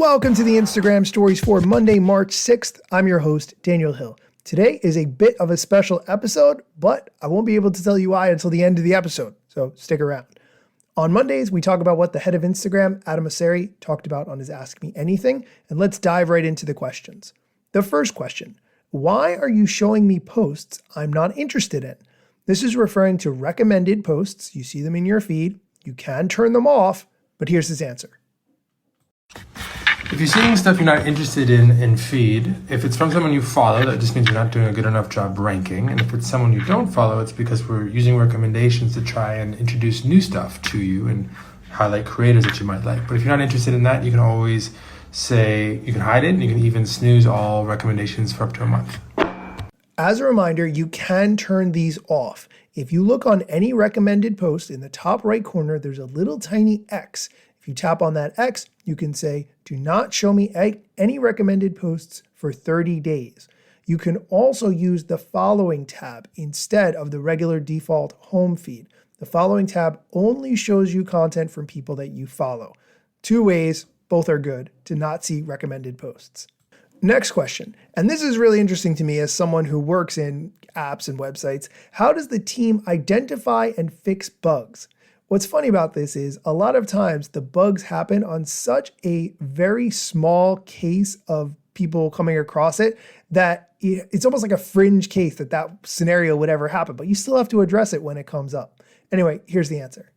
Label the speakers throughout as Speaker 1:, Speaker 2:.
Speaker 1: Welcome to the Instagram Stories for Monday, March 6th. I'm your host, Daniel Hill. Today is a bit of a special episode, but I won't be able to tell you why until the end of the episode, so stick around. On Mondays, we talk about what the head of Instagram, Adam Mosseri, talked about on his Ask Me Anything, and let's dive right into the questions. The first question, why are you showing me posts I'm not interested in? This is referring to recommended posts. You see them in your feed. You can turn them off, but here's his answer.
Speaker 2: If you're seeing stuff you're not interested in feed, if it's from someone you follow, that just means you're not doing a good enough job ranking. And if it's someone you don't follow, it's because we're using recommendations to try and introduce new stuff to you and highlight creators that you might like. But if you're not interested in that, you can always say, you can hide it, and you can even snooze all recommendations for up to a month.
Speaker 1: As a reminder, you can turn these off. If you look on any recommended post in the top right corner, there's a little tiny X. If you tap on that X, you can say, do not show me any recommended posts for 30 days. You can also use the following tab instead of the regular default home feed. The following tab only shows you content from people that you follow. Two ways, both are good, to not see recommended posts. Next question, and this is really interesting to me as someone who works in apps and websites. How does the team identify and fix bugs? What's funny about this is a lot of times the bugs happen on such a very small case of people coming across it that it's almost like a fringe case that scenario would ever happen, but you still have to address it when it comes up. Anyway, here's the answer.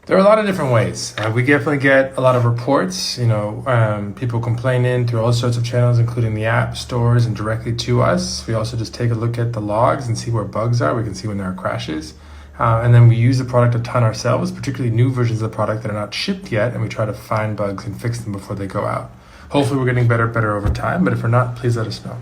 Speaker 2: There are a lot of different ways. We definitely get a lot of reports, people complaining through all sorts of channels, including the app stores and directly to us. We also just take a look at the logs and see where bugs are. We can see when there are crashes. And then we use the product a ton ourselves, particularly new versions of the product that are not shipped yet, and we try to find bugs and fix them before they go out. Hopefully we're getting better over time, but if we're not, please let us know.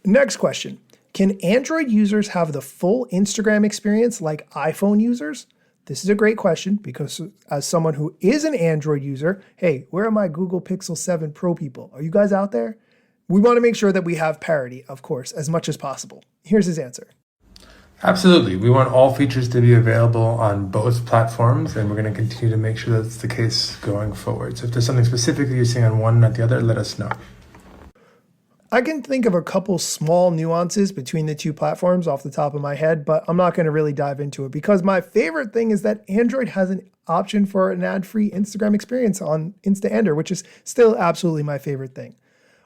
Speaker 1: Next question. Can Android users have the full Instagram experience like iPhone users? This is a great question because as someone who is an Android user, hey, where are my Google Pixel 7 Pro people? Are you guys out there? We want to make sure that we have parity, of course, as much as possible. Here's his answer.
Speaker 2: Absolutely. We want all features to be available on both platforms, and we're going to continue to make sure that's the case going forward. So if there's something specifically you're seeing on one, not the other, let us know.
Speaker 1: I can think of a couple small nuances between the two platforms off the top of my head, but I'm not going to really dive into it because my favorite thing is that Android has an option for an ad-free Instagram experience on Insta-Ender, which is still absolutely my favorite thing.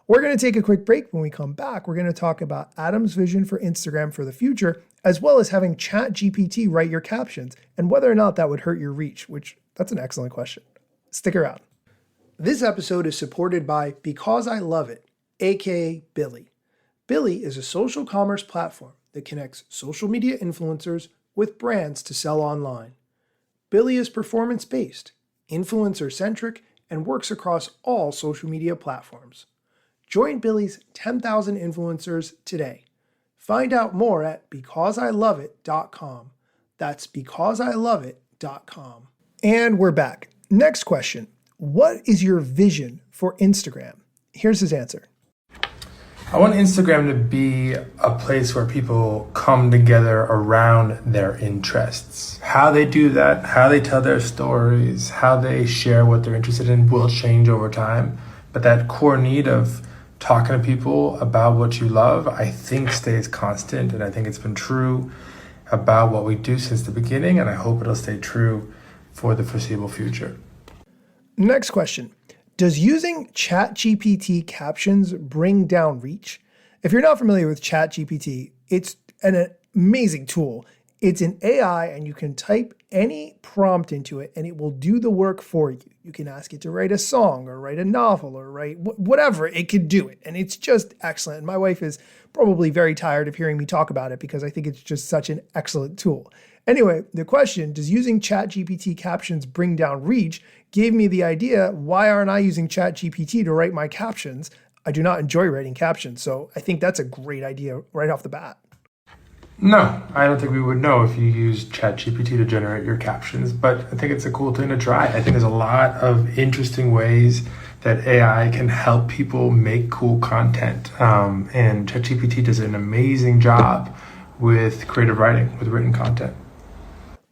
Speaker 1: We're going to take a quick break. When we come back, we're going to talk about Adam's vision for Instagram for the future, as well as having ChatGPT write your captions and whether or not that would hurt your reach, which that's an excellent question. Stick around. This episode is supported by Because I Love It, aka Billy. Billy is a social commerce platform that connects social media influencers with brands to sell online. Billy is performance-based, influencer-centric, and works across all social media platforms. Join Billy's 10,000 influencers today. Find out more at becauseIloveIt.com. That's becauseIloveIt.com. And we're back. Next question. What is your vision for Instagram? Here's his answer.
Speaker 2: I want Instagram to be a place where people come together around their interests. How they do that, how they tell their stories, how they share what they're interested in will change over time. But that core need of talking to people about what you love, I think stays constant. And I think it's been true about what we do since the beginning. And I hope it'll stay true for the foreseeable future.
Speaker 1: Next question. Does using ChatGPT captions bring down reach? If you're not familiar with ChatGPT, it's an amazing tool. It's an AI and you can type any prompt into it and it will do the work for you. You can ask it to write a song or write a novel or write whatever, it can do it. And it's just excellent. And my wife is probably very tired of hearing me talk about it because I think it's just such an excellent tool. Anyway, the question, does using ChatGPT captions bring down reach, gave me the idea, why aren't I using ChatGPT to write my captions? I do not enjoy writing captions, so I think that's a great idea right off the bat.
Speaker 2: No, I don't think we would know if you use ChatGPT to generate your captions, but I think it's a cool thing to try. I think there's a lot of interesting ways that AI can help people make cool content, and ChatGPT does an amazing job with creative writing, with written content.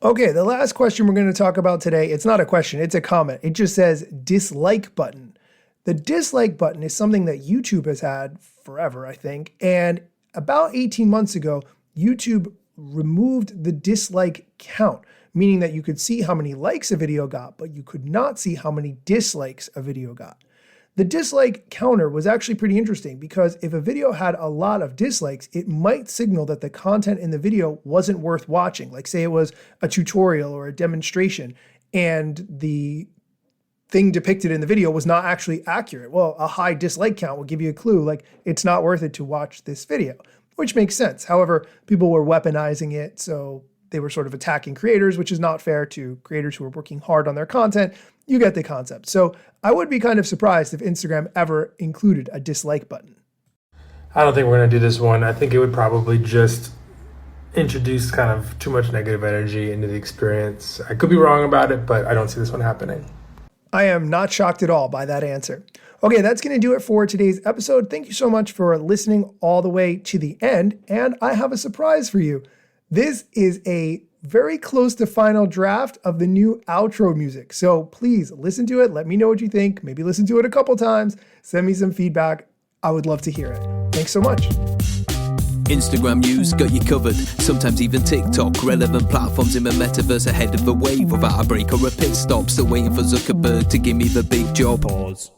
Speaker 1: Okay, the last question we're going to talk about today, it's not a question, it's a comment. It just says dislike button. The dislike button is something that YouTube has had forever, I think. And about 18 months ago, YouTube removed the dislike count, meaning that you could see how many likes a video got, but you could not see how many dislikes a video got. The dislike counter was actually pretty interesting because if a video had a lot of dislikes, it might signal that the content in the video wasn't worth watching. Like say it was a tutorial or a demonstration and the thing depicted in the video was not actually accurate. Well, a high dislike count will give you a clue, like it's not worth it to watch this video, which makes sense. However, people were weaponizing it, so they were sort of attacking creators, which is not fair to creators who are working hard on their content. You get the concept. So I would be kind of surprised if Instagram ever included a dislike button.
Speaker 2: I don't think we're going to do this one. I think it would probably just introduce kind of too much negative energy into the experience. I could be wrong about it, but I don't see this one happening.
Speaker 1: I am not shocked at all by that answer. Okay, that's going to do it for today's episode. Thank you so much for listening all the way to the end. And I have a surprise for you. This is a very close to final draft of the new outro music. So please listen to it. Let me know what you think. Maybe listen to it a couple times. Send me some feedback. I would love to hear it. Thanks so much.
Speaker 3: Instagram news got you covered, sometimes even TikTok. Relevant platforms in the metaverse ahead of the wave. Without a break or a pit stop, still waiting for Zuckerberg to give me the big job. Pause.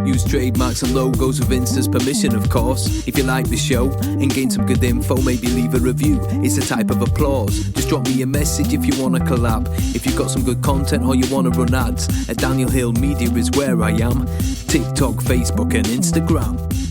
Speaker 3: Use trademarks and logos with Insta's permission, of course. If you like the show and gain some good info, maybe leave a review. It's a type of applause. Just drop me a message if you want to collab. If you've got some good content or you want to run ads, at Daniel Hill Media is where I am. TikTok, Facebook and Instagram.